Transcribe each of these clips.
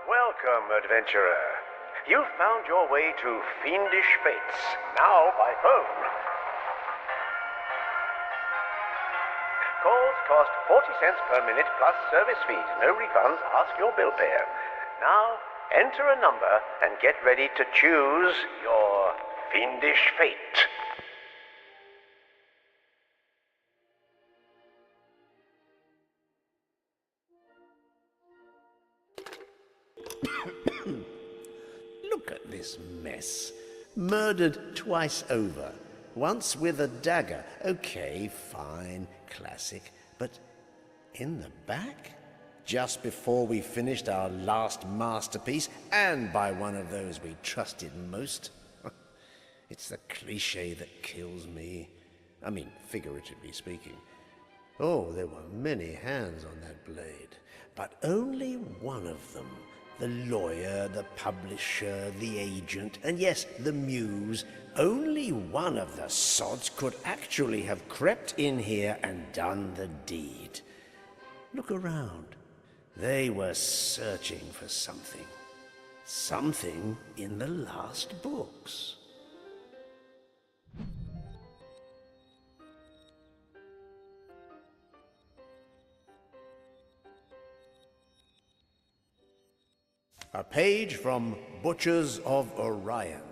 Welcome, adventurer. You've found your way to Fiendish Fates, now by phone. Calls cost 40 cents per minute plus service fees. No refunds. Ask your bill payer. Now, enter a number and get ready to choose your Fiendish Fate. Look at this mess. Murdered twice over. Once with a dagger. Okay, fine, classic. But in the back? Just before we finished our last masterpiece, and by one of those we trusted most. It's the cliché that kills me. I mean, figuratively speaking. Oh, there were many hands on that blade, but only one of them. The lawyer, the publisher, the agent, and yes, the muse. Only one of the sods could actually have crept in here and done the deed. Look around. They were searching for something. Something in the last books. A page from Butchers of Orion.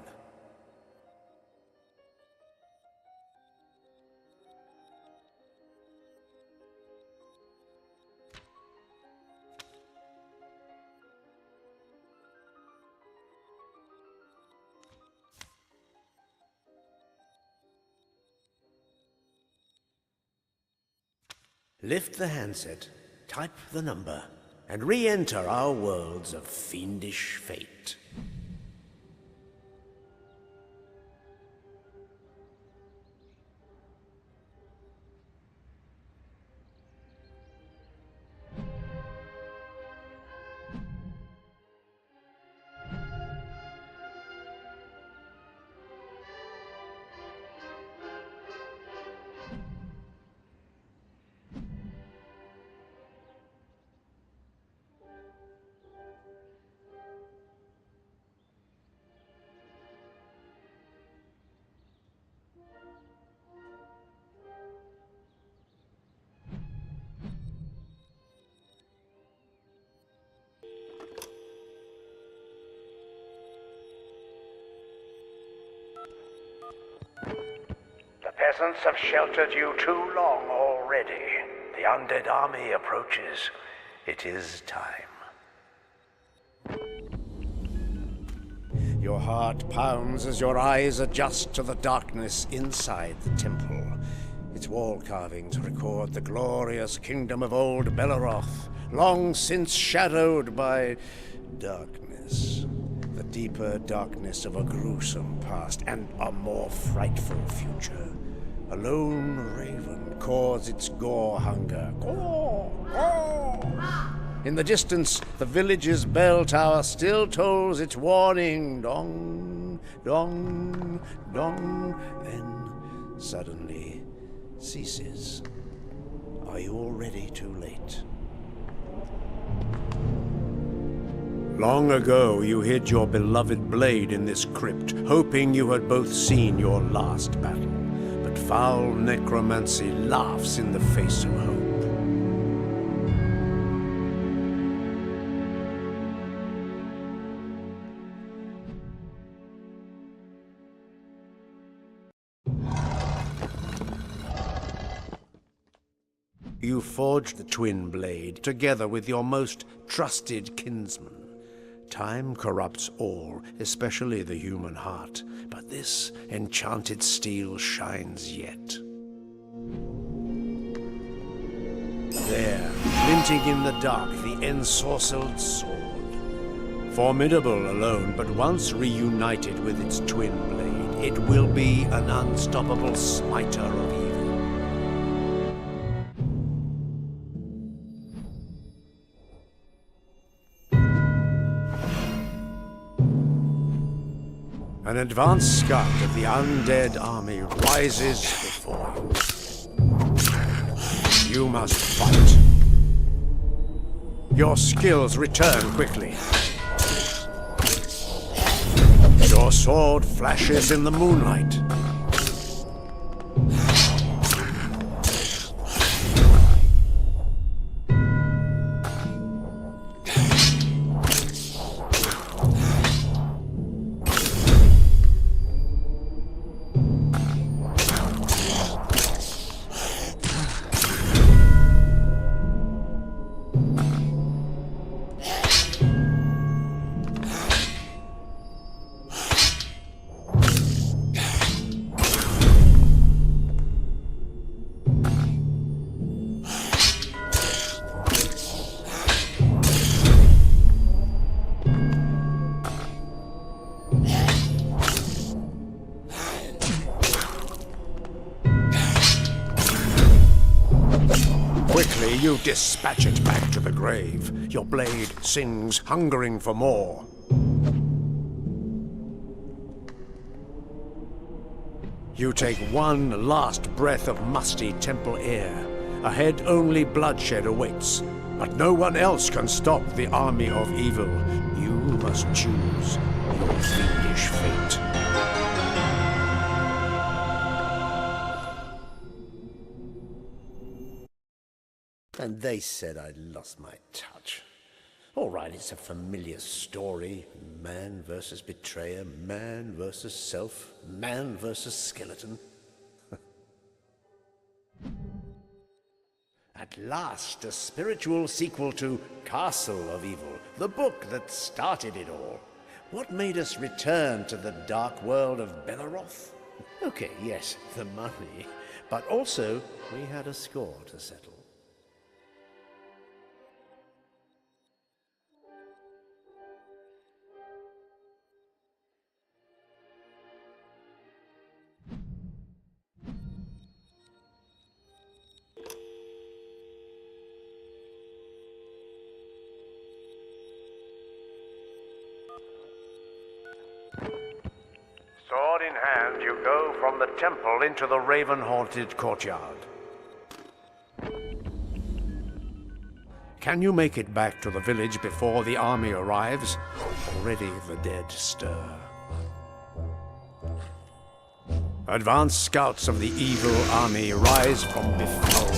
Lift the handset, type the number, and re-enter our worlds of fiendish fate. The peasants have sheltered you too long already. The undead army approaches. It is time. Your heart pounds as your eyes adjust to the darkness inside the temple. Its wall carvings record the glorious kingdom of old Belleroth, long since shadowed by darkness. The deeper darkness of a gruesome past and a more frightful future. A lone raven caws its gore hunger. Caw, caw. In the distance, the village's bell tower still tolls its warning. Dong, dong, dong. Then, suddenly, ceases. Are you already too late? Long ago, you hid your beloved blade in this crypt, hoping you had both seen your last battle. But foul necromancy laughs in the face of hope. You forged the twin blade together with your most trusted kinsman. Time corrupts all, especially the human heart, but this enchanted steel shines yet. There, glinting in the dark, the ensorcelled sword. Formidable alone, but once reunited with its twin blade, it will be an unstoppable smiter of evil. An advanced scout of the undead army rises before you. You must fight. Your skills return quickly. Your sword flashes in the moonlight. Quickly, you dispatch it back to the grave. Your blade sings, hungering for more. You take one last breath of musty temple air. Ahead, only bloodshed awaits. But no one else can stop the army of evil. You must choose your fiendish fate. And they said I'd lost my touch. All right, it's a familiar story. Man versus betrayer, man versus self, man versus skeleton. At last, a spiritual sequel to Castle of Evil, the book that started it all. What made us return to the dark world of Belleroth? Okay, yes, the money. But also, we had a score to settle. Sword in hand, you go from the temple into the raven-haunted courtyard. Can you make it back to the village before the army arrives? Already the dead stir. Advanced scouts of the evil army rise from befoul.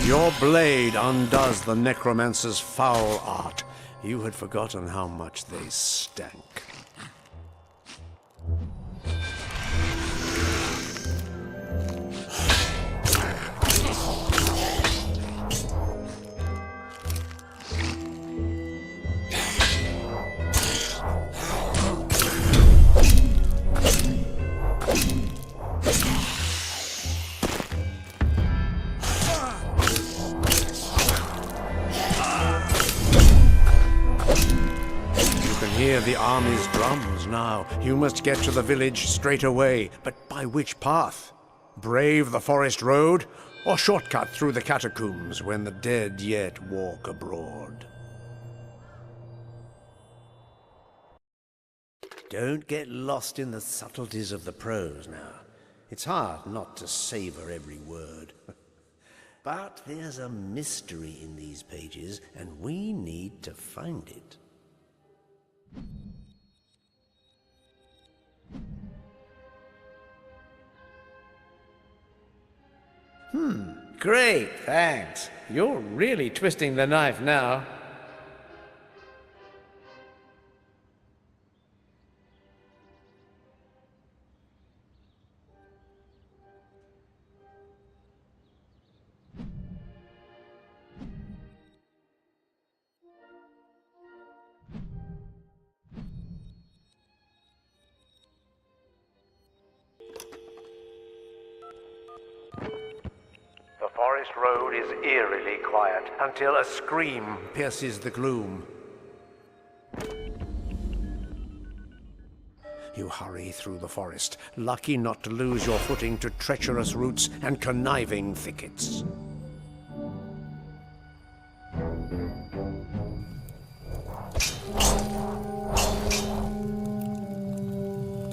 Your blade undoes the necromancer's foul art. You had forgotten how much they stank. Hear the army's drums now. You must get to the village straight away. But by which path? Brave the forest road, or shortcut through the catacombs when the dead yet walk abroad? Don't get lost in the subtleties of the prose now. It's hard not to savor every word. But there's a mystery in these pages, and we need to find it. Great, thanks. You're really twisting the knife now. The forest road is eerily quiet until a scream Pierces the gloom. You hurry through the forest, lucky not to lose your footing to treacherous roots and conniving thickets.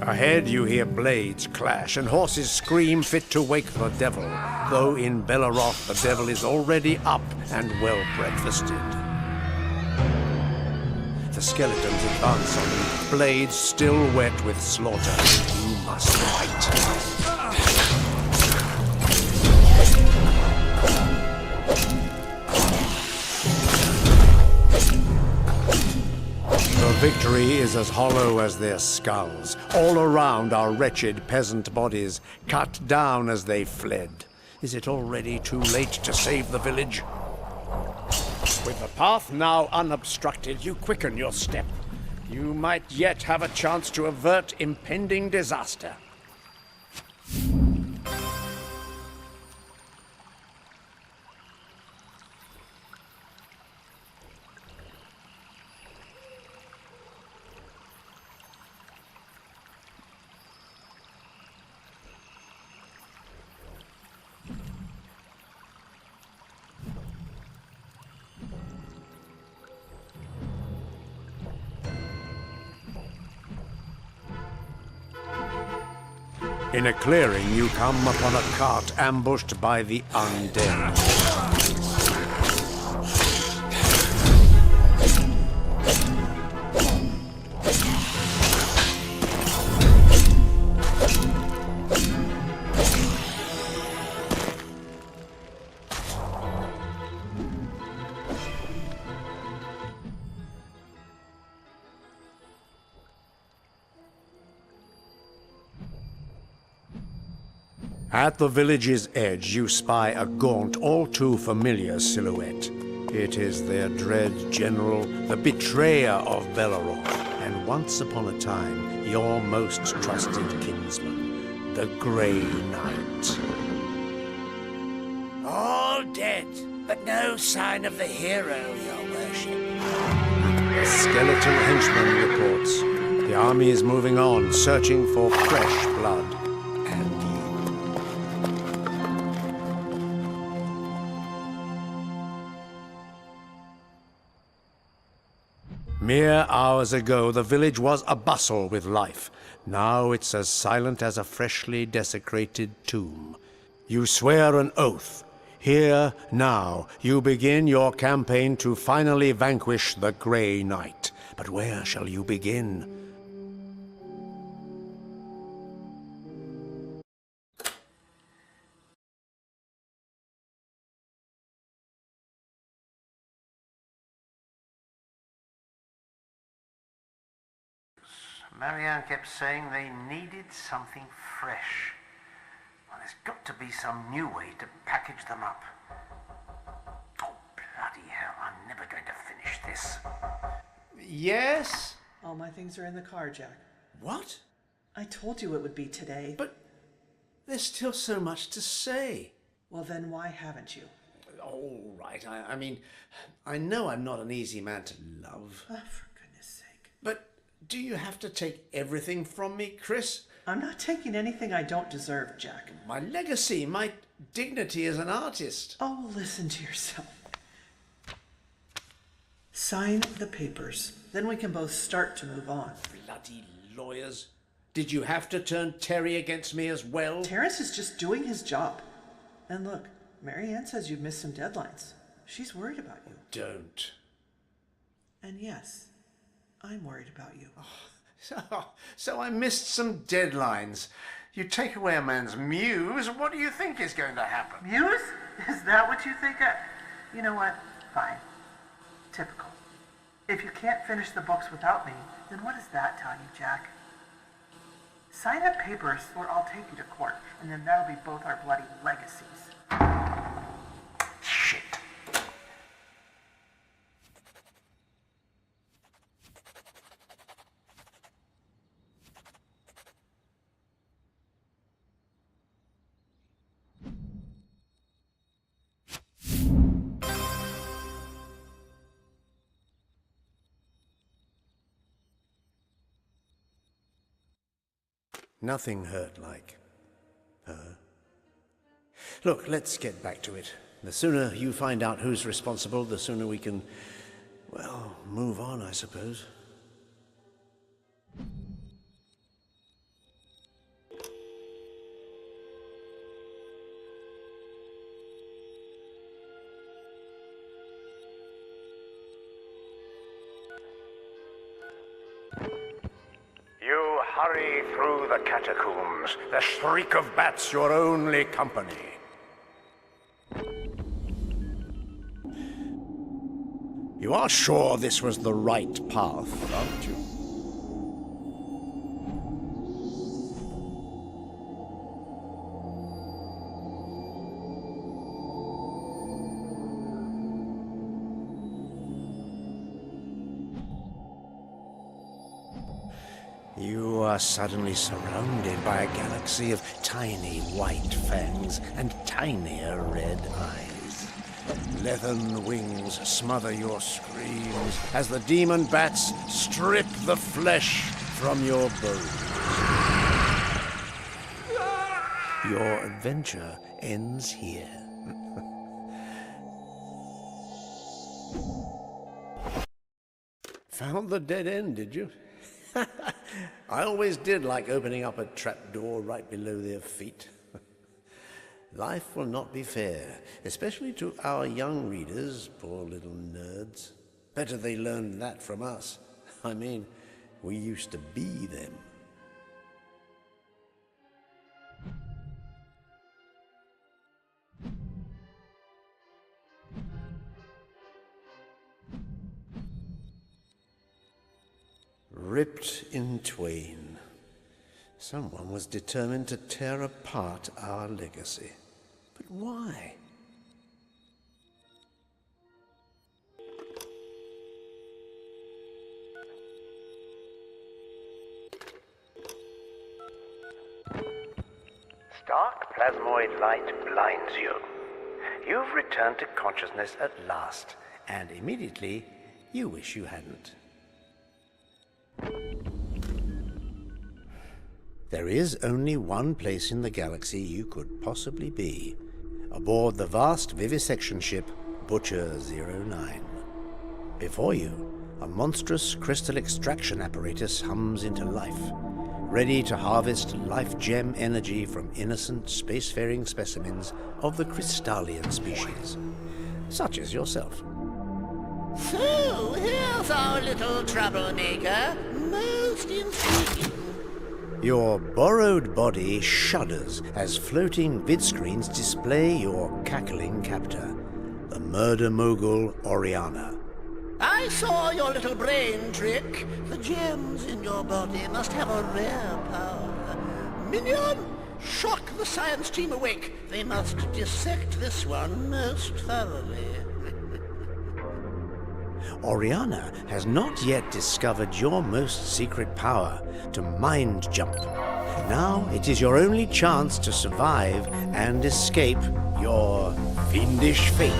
Ahead you hear blades clash and horses scream fit to wake the devil, though in Belleroth the devil is already up and well breakfasted. The skeletons advance on you, blades still wet with slaughter. You must fight. The victory is as hollow as their skulls. All around are wretched peasant bodies, cut down as they fled. Is it already too late to save the village? With the path now unobstructed, you quicken your step. You might yet have a chance to avert impending disaster. In a clearing, you come upon a cart ambushed by the undead. At the village's edge, you spy a gaunt, all too familiar silhouette. It is their dread general, the betrayer of Belleroth, and once upon a time, your most trusted kinsman, the Grey Knight. All dead, but no sign of the hero, your worship. A skeleton henchman reports. The army is moving on, searching for fresh blood. And you. Mere hours ago, the village was abustle with life. Now it's as silent as a freshly desecrated tomb. You swear an oath. Here, now, you begin your campaign to finally vanquish the Grey Knight. But where shall you begin? Marianne kept saying they needed something fresh. Well, there's got to be some new way to package them up. Oh, bloody hell, I'm never going to finish this. Yes? All my things are in the car, Jack. What? I told you it would be today. But there's still so much to say. Well, then why haven't you? All right, I mean, I know I'm not an easy man to love. Oh, for goodness sake. But do you have to take everything from me, Chris? I'm not taking anything I don't deserve, Jack. My legacy, my dignity as an artist. Oh, listen to yourself. Sign the papers. Then we can both start to move on. Bloody lawyers. Did you have to turn Terry against me as well? Terrence is just doing his job. And look, Marianne says you've missed some deadlines. She's worried about you. Don't. And yes, I'm worried about you. So I missed some deadlines. You take away a man's muse, what do you think is going to happen? Muse? Is that what you think? You know what? Fine. Typical. If you can't finish the books without me, then what does that tell you, Jack? Sign the papers or I'll take you to court, and then that'll be both our bloody legacies. Shit. Nothing hurt like her. Look, let's get back to it. The sooner you find out who's responsible, the sooner we can, well, move on, I suppose. Hurry through the catacombs. The shriek of bats your only company. You are sure this was the right path, aren't you? You are suddenly surrounded by a galaxy of tiny white fangs and tinier red eyes. Leathern wings smother your screams as the demon bats strip the flesh from your bones. Your adventure ends here. Found the dead end, did you? I always did like opening up a trapdoor right below their feet. Life will not be fair, especially to our young readers, poor little nerds. Better they learned that from us. I mean, we used to be them. Ripped in twain. Someone was determined to tear apart our legacy. But why? Stark plasmoid light blinds you. You've returned to consciousness at last, and immediately you wish you hadn't. There is only one place in the galaxy you could possibly be, aboard the vast vivisection ship Butcher 09. Before you, a monstrous crystal extraction apparatus hums into life, ready to harvest life gem energy from innocent spacefaring specimens of the crystallian species, such as yourself. So, here's our little troublemaker. Most intriguing. Your borrowed body shudders as floating vidscreens display your cackling captor, the murder mogul Oriana. I saw your little brain trick. The gems in your body must have a rare power. Minion, shock the science team awake. They must dissect this one most thoroughly. Oriana has not yet discovered your most secret power, to mind jump. Now it is your only chance to survive and escape your fiendish fate.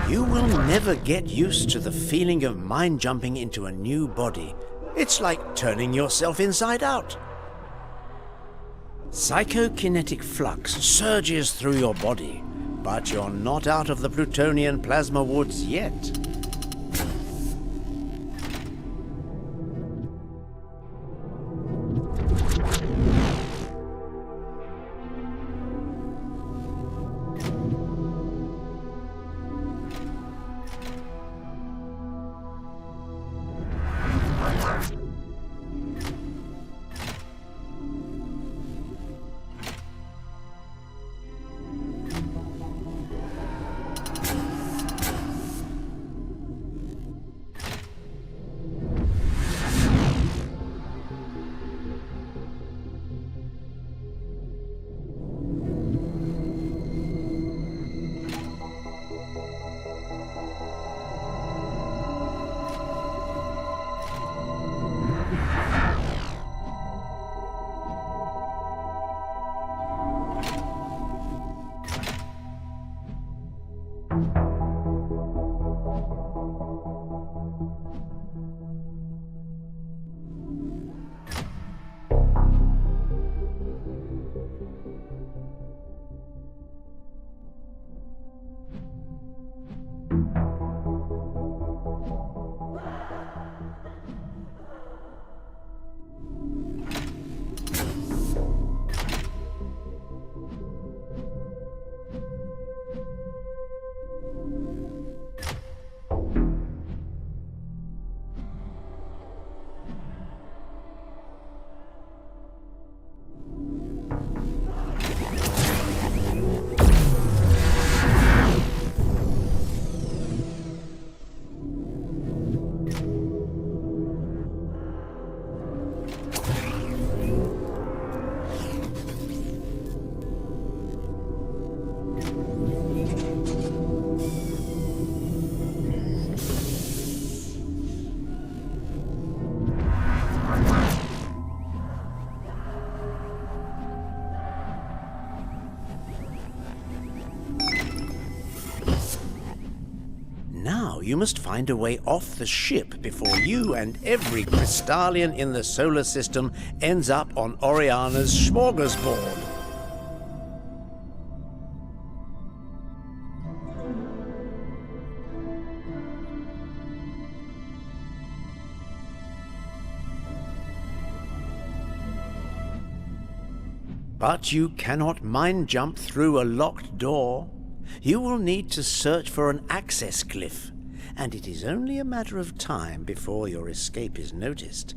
You will never get used to the feeling of mind jumping into a new body. It's like turning yourself inside out. Psychokinetic flux surges through your body, but you're not out of the Plutonian plasma woods yet. Now you must find a way off the ship before you and every Crystallian in the solar system ends up on Oriana's smorgasbord. But you cannot mind jump through a locked door. You will need to search for an access glyph, and it is only a matter of time before your escape is noticed.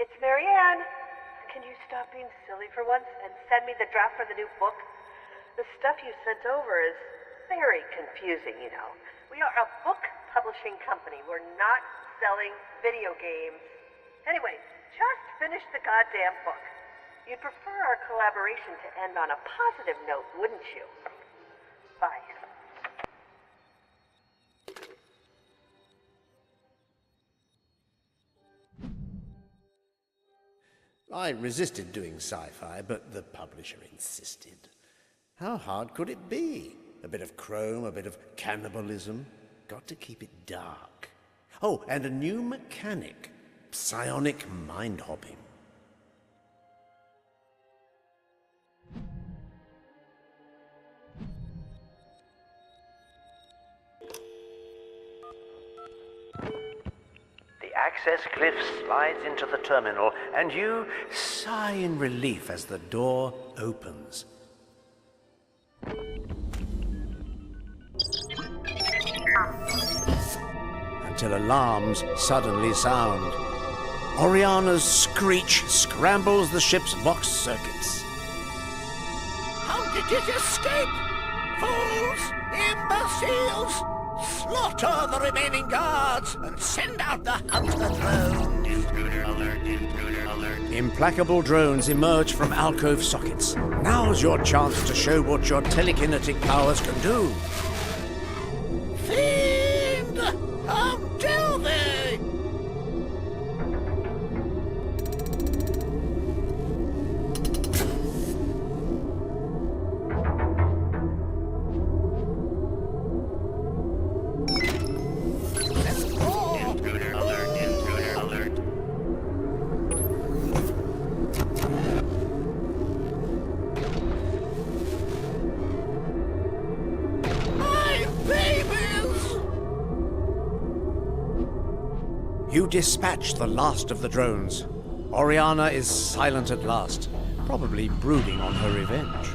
It's Marianne. Can you stop being silly for once and send me the draft for the new book? The stuff you sent over is very confusing, you know. We are a book publishing company. We're not selling video games. Anyway, just finish the goddamn book. You'd prefer our collaboration to end on a positive note, wouldn't you? Bye. I resisted doing sci-fi, but the publisher insisted. How hard could it be? A bit of chrome, a bit of cannibalism. Got to keep it dark. Oh, and a new mechanic. Psionic mind-hopping. The access glyph slides into the terminal, and you sigh in relief as the door opens. Until alarms suddenly sound. Oriana's screech scrambles the ship's Vox circuits. How did it escape? Fools! Imbeciles! Slaughter the remaining guards and send out the hunter drones! Intruder alert, intruder alert. Implacable drones emerge from alcove sockets. Now's your chance to show what your telekinetic powers can do. Fiend! How dare they! Intruder alert, intruder alert. My babies! You dispatch the last of the drones. Oriana is silent at last, probably brooding on her revenge.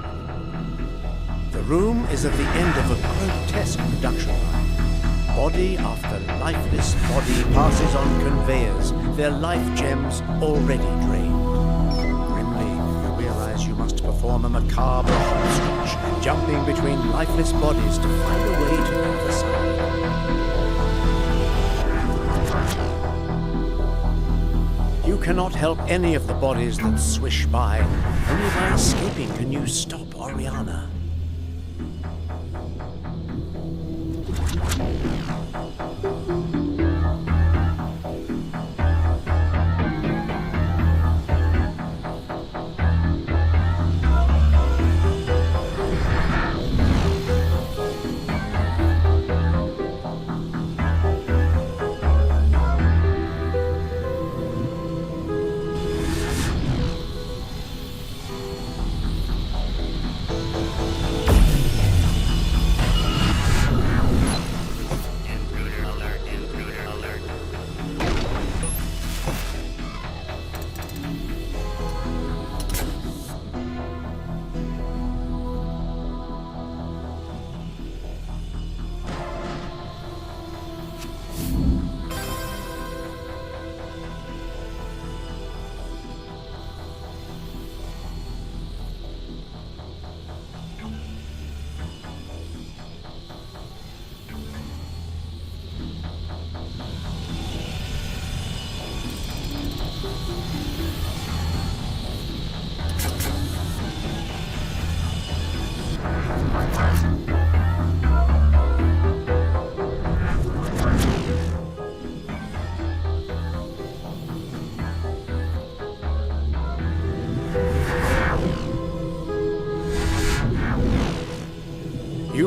The room is at the end of a grotesque production line. Body after lifeless body passes on conveyors, their life gems already drained. Grimly, you realize you must perform a macabre hopscotch, jumping between lifeless bodies to find a way to the other side. You cannot help any of the bodies that swish by. Only by escaping can you stop Oriana.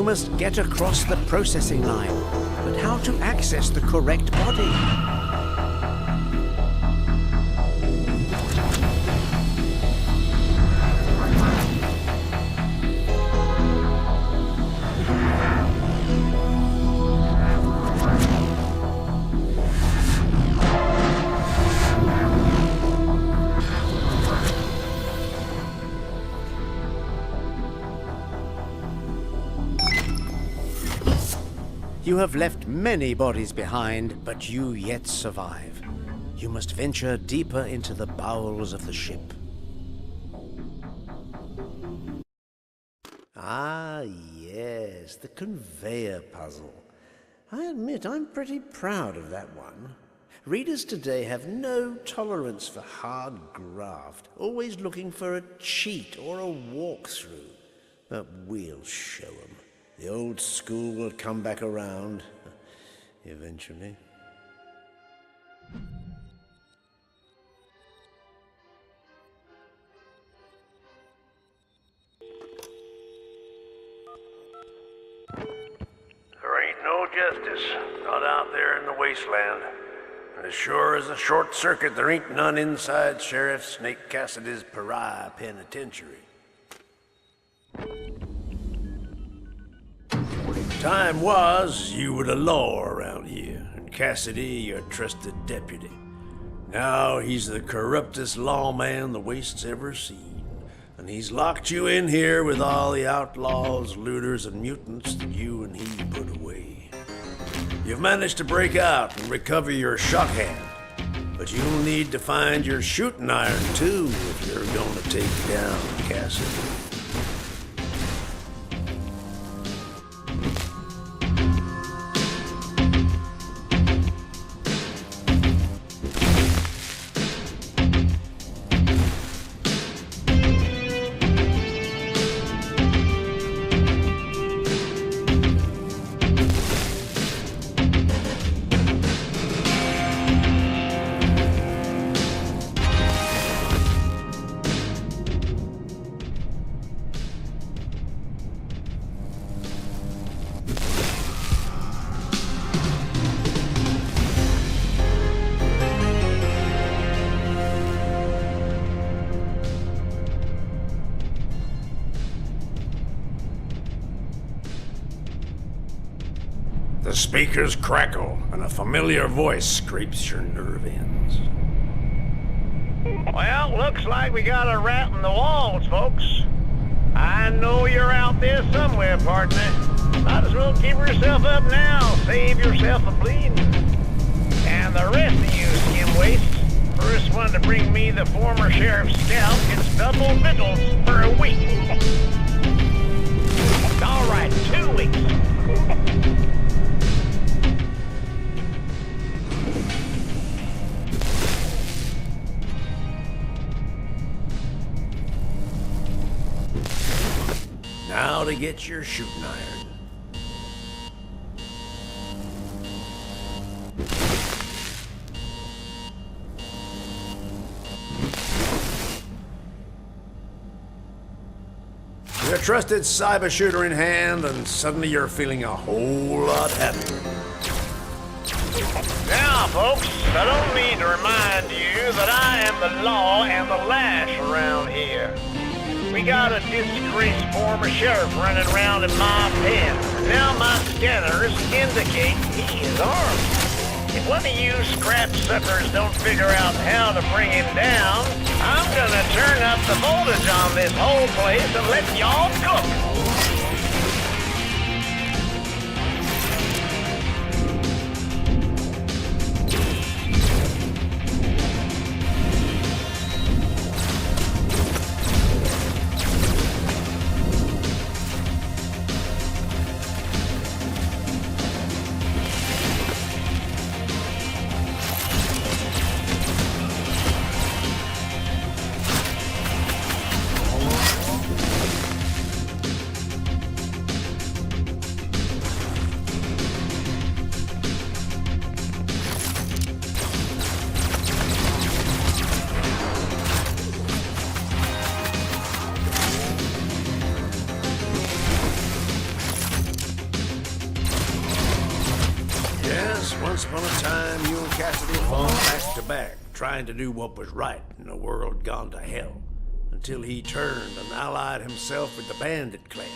You must get across the processing line. But how to access the correct body? You have left many bodies behind, but you yet survive. You must venture deeper into the bowels of the ship. Ah, yes, the conveyor puzzle. I admit I'm pretty proud of that one. Readers today have no tolerance for hard graft, always looking for a cheat or a walkthrough. But we'll show 'em. The old school will come back around, eventually. There ain't no justice, not out there in the wasteland. And as sure as a short circuit, there ain't none inside Sheriff Snake Cassidy's pariah penitentiary. Time was you were the law around here, and Cassidy your trusted deputy. Now he's the corruptest lawman the Waste's ever seen, and he's locked you in here with all the outlaws, looters, and mutants that you and he put away. You've managed to break out and recover your shockhand, but you'll need to find your shooting iron too if you're going to take down Cassidy. The speakers crackle, and a familiar voice scrapes your nerve ends. Well, looks like we got a rat in the walls, folks. I know you're out there somewhere, partner. Might as well give yourself up now. Save yourself a bleeding. And the rest of you skim wastes, first one to bring me the former sheriff's scalp gets double victuals for a week. All right, 2 weeks. Now to get your shooting iron. Your trusted cyber shooter in hand, and suddenly you're feeling a whole lot happier. Now, folks, I don't need to remind you that I am the law and the lash around here. We got a disgraced former sheriff running around in my pen. Now my scanners indicate he is armed. If one of you scrap suckers don't figure out how to bring him down, I'm gonna turn up the voltage on this whole place and let y'all cook. trying to do what was right in a world gone to hell, until he turned and allied himself with the bandit clans.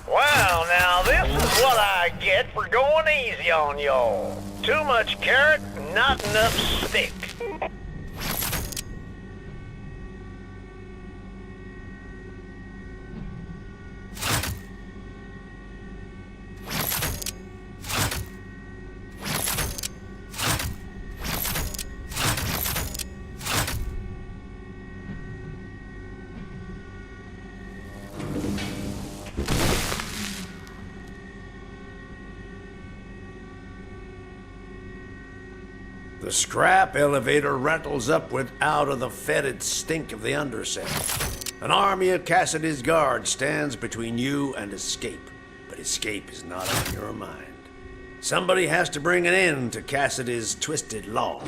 Well, now this is what I get for going easy on y'all. Too much carrot, not enough stick. The scrap elevator rattles upward out of the fetid stink of the undercell. An army of Cassidy's guards stands between you and escape, but escape is not on your mind. Somebody has to bring an end to Cassidy's twisted law.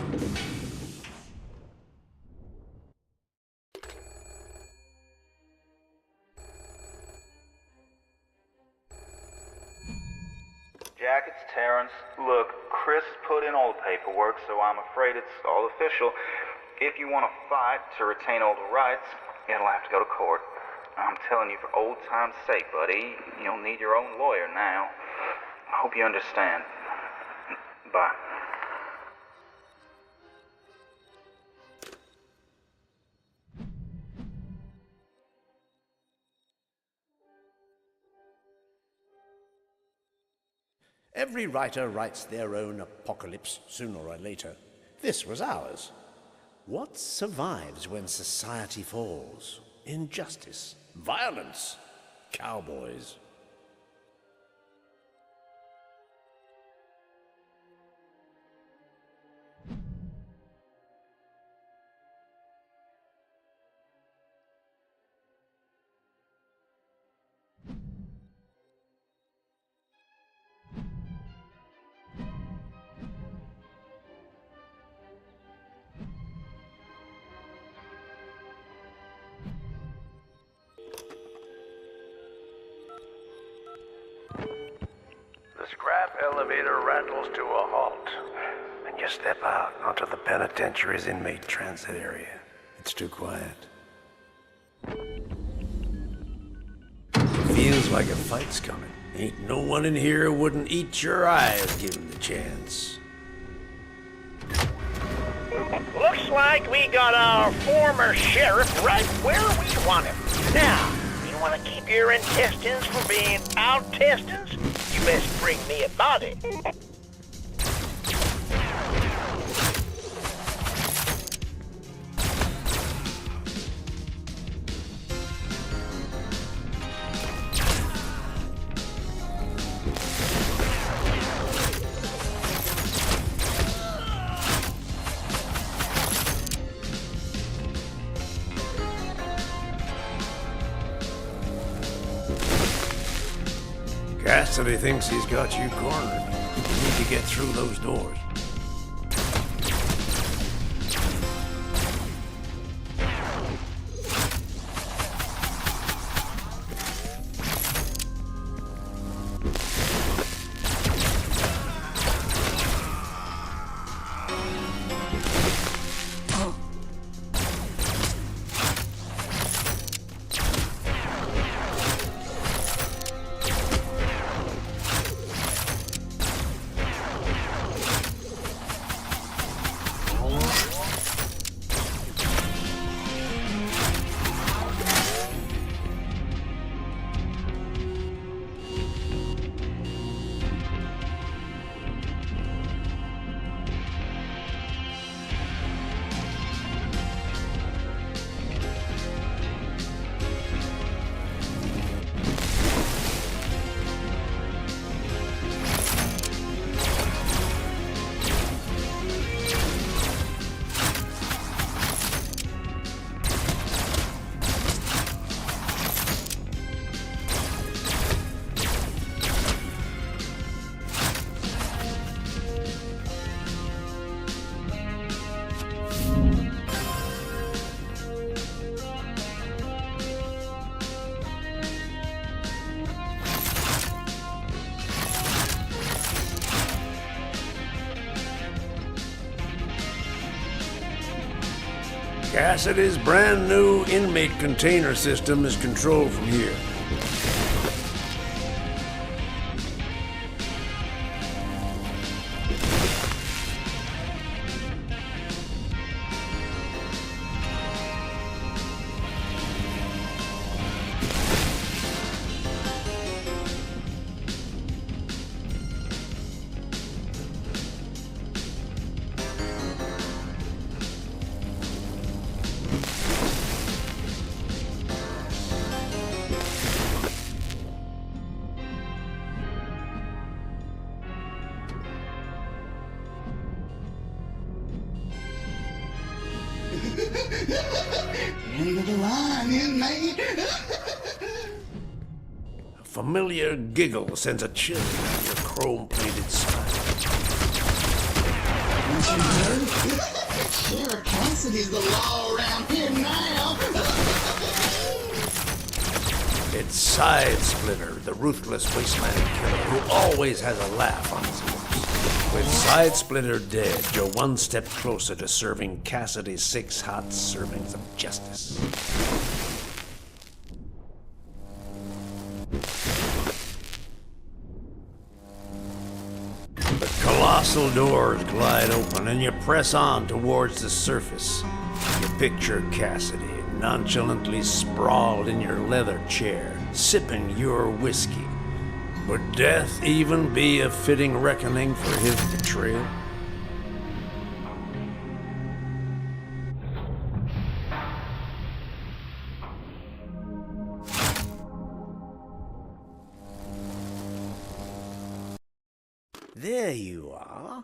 Jack, it's Terrence. Look, Chris put in all the paperwork, so I'm afraid it's all official. If you want to fight to retain all the rights, it'll have to go to court. I'm telling you, for old time's sake, buddy, you'll need your own lawyer now. I hope you understand. Bye. Every writer writes their own apocalypse sooner or later. This was ours. What survives when society falls? Injustice, violence, cowboys. The scrap elevator rattles to a halt, and you step out onto the penitentiary's inmate transit area. It's too quiet. Feels like a fight's coming. Ain't no one in here who wouldn't eat your eyes given the chance. Looks like we got our former sheriff right where we want him. Now, you want to keep your intestines from being out-testins? You best bring me a body. Cassidy thinks he's got you cornered. You need to get through those doors. Cassidy's brand new inmate container system is controlled from here. End of the line, inmate. A familiar giggle sends a chill down your chrome-plated spine. Sheriff Cassidy's the law around here now. It's Side Splitter, the ruthless wasteland killer who always has a laugh on his lips. With Side Splitter dead, you're one step closer to serving Cassidy 6 hot servings of justice. The colossal doors glide open and you press on towards the surface. You picture Cassidy nonchalantly sprawled in your leather chair, sipping your whiskey. Would death even be a fitting reckoning for his betrayal? There you are.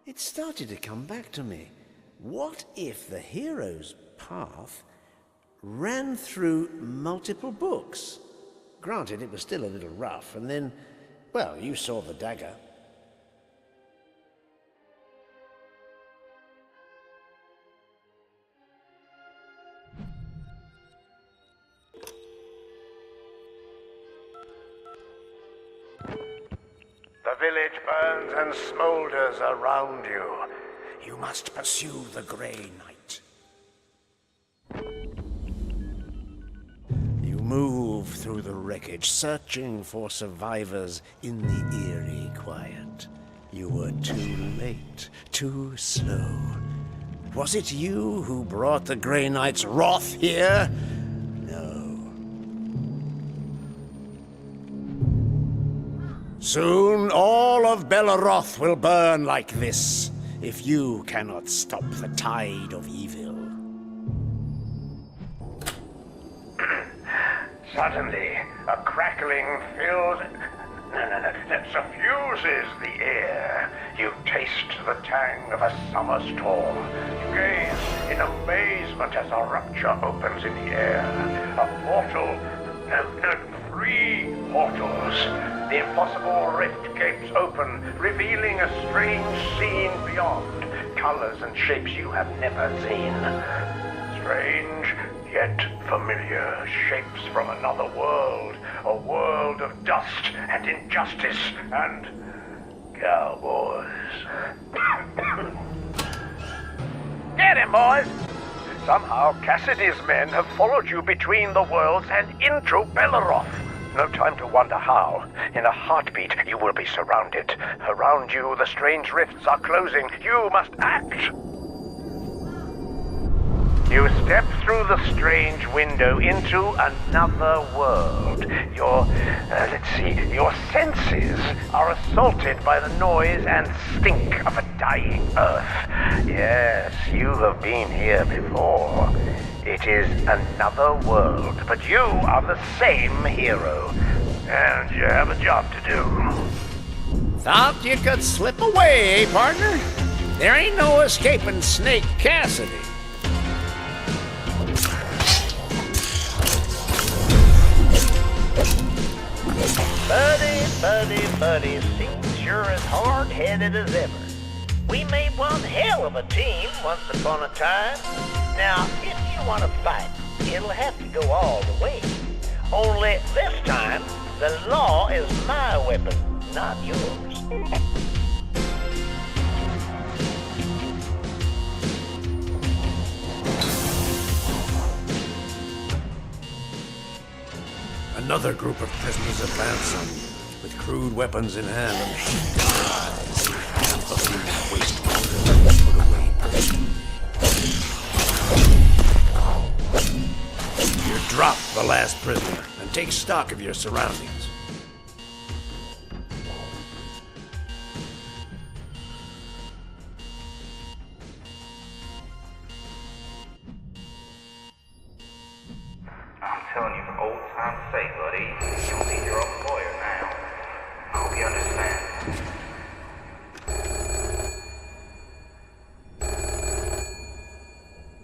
It started to come back to me. What if the hero's path ran through multiple books? Granted, it was still a little rough, and then, well, you saw the dagger. The village burns and smolders around you. You must pursue the Grey Knight. You move through the wreckage, searching for survivors in the eerie quiet. You were too late, too slow. Was it you who brought the Grey Knight's wrath here? No. Soon all of Belleroth will burn like this, if you cannot stop the tide of evil. Suddenly, a crackling fills... that suffuses the air. You taste the tang of a summer storm. You gaze in amazement as a rupture opens in the air. A portal... No, 3 portals. The impossible rift gapes open, revealing a strange scene beyond. Colors and shapes you have never seen. Strange, yet familiar, shapes from another world. A world of dust and injustice and cowboys. Get him, boys! Somehow Cassidy's men have followed you between the worlds and into Belleroth. No time to wonder how. In a heartbeat, you will be surrounded. Around you, the strange rifts are closing. You must act! You step through the strange window into another world. Your senses are assaulted by the noise and stink of a dying earth. Yes, you have been here before. It is another world, but you are the same hero. And you have a job to do. Thought you could slip away, eh, partner? There ain't no escaping Snake Cassidy. Buddy, seems you're as hard-headed as ever. We made one hell of a team once upon a time. Now, if you want to fight, it'll have to go all the way. Only this time, the law is my weapon, not yours. Another group of prisoners advance on you, with crude weapons in hand and hate eyes. A few wastewater put away person. You drop the last prisoner and take stock of your surroundings. I'm telling you for old time's sake, buddy, you don't need your own lawyer now. I hope you understand.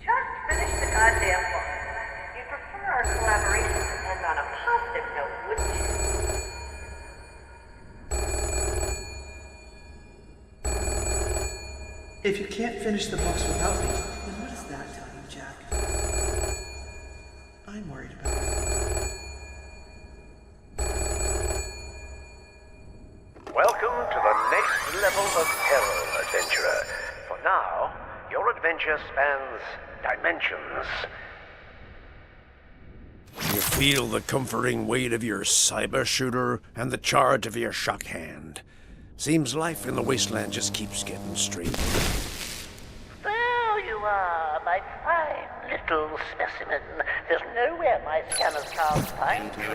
Just finish the goddamn book. You'd prefer our collaboration to end on a positive note, wouldn't you? If you can't finish the books without me, then what does that tell you, Jack? I'm worried about it. Welcome to the next level of peril, adventurer. For now, your adventure spans dimensions. You feel the comforting weight of your cyber shooter and the charge of your shock hand. Seems life in the wasteland just keeps getting straight. There you are, my fine little specimen. There's nowhere my scanners can't find you.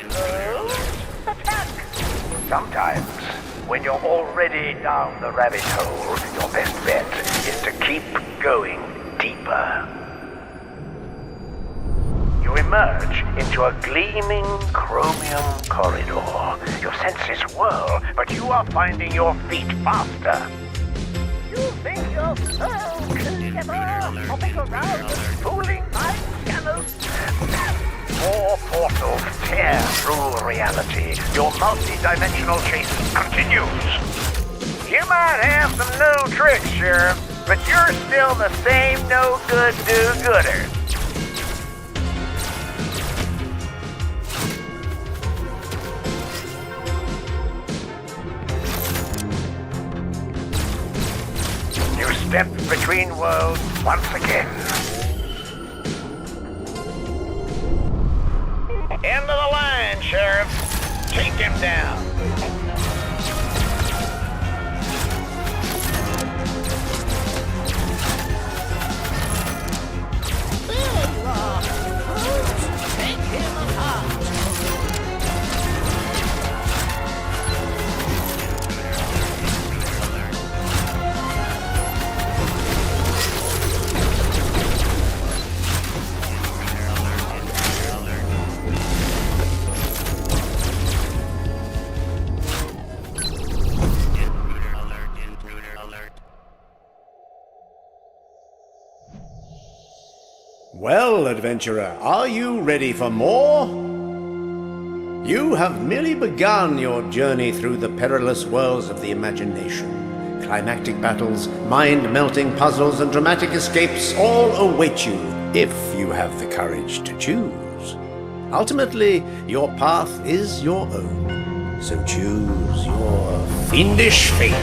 No attack! Sometimes, when you're already down the rabbit hole, your best bet is to keep going deeper. You emerge into a gleaming chromium corridor. Your senses whirl, but you are finding your feet faster. You think you're so clever, hopping around and fooling my scanners? More portals tear through reality. Your multi-dimensional chase continues. You might have some new tricks, Sheriff, but you're still the same no-good do-gooder. You step between worlds once again. End of the line, Sheriff. Take him down. There you are. Brute, take him apart. Well, adventurer, are you ready for more? You have merely begun your journey through the perilous worlds of the imagination. Climactic battles, mind-melting puzzles, and dramatic escapes all await you if you have the courage to choose. Ultimately, your path is your own, so choose your fiendish fate.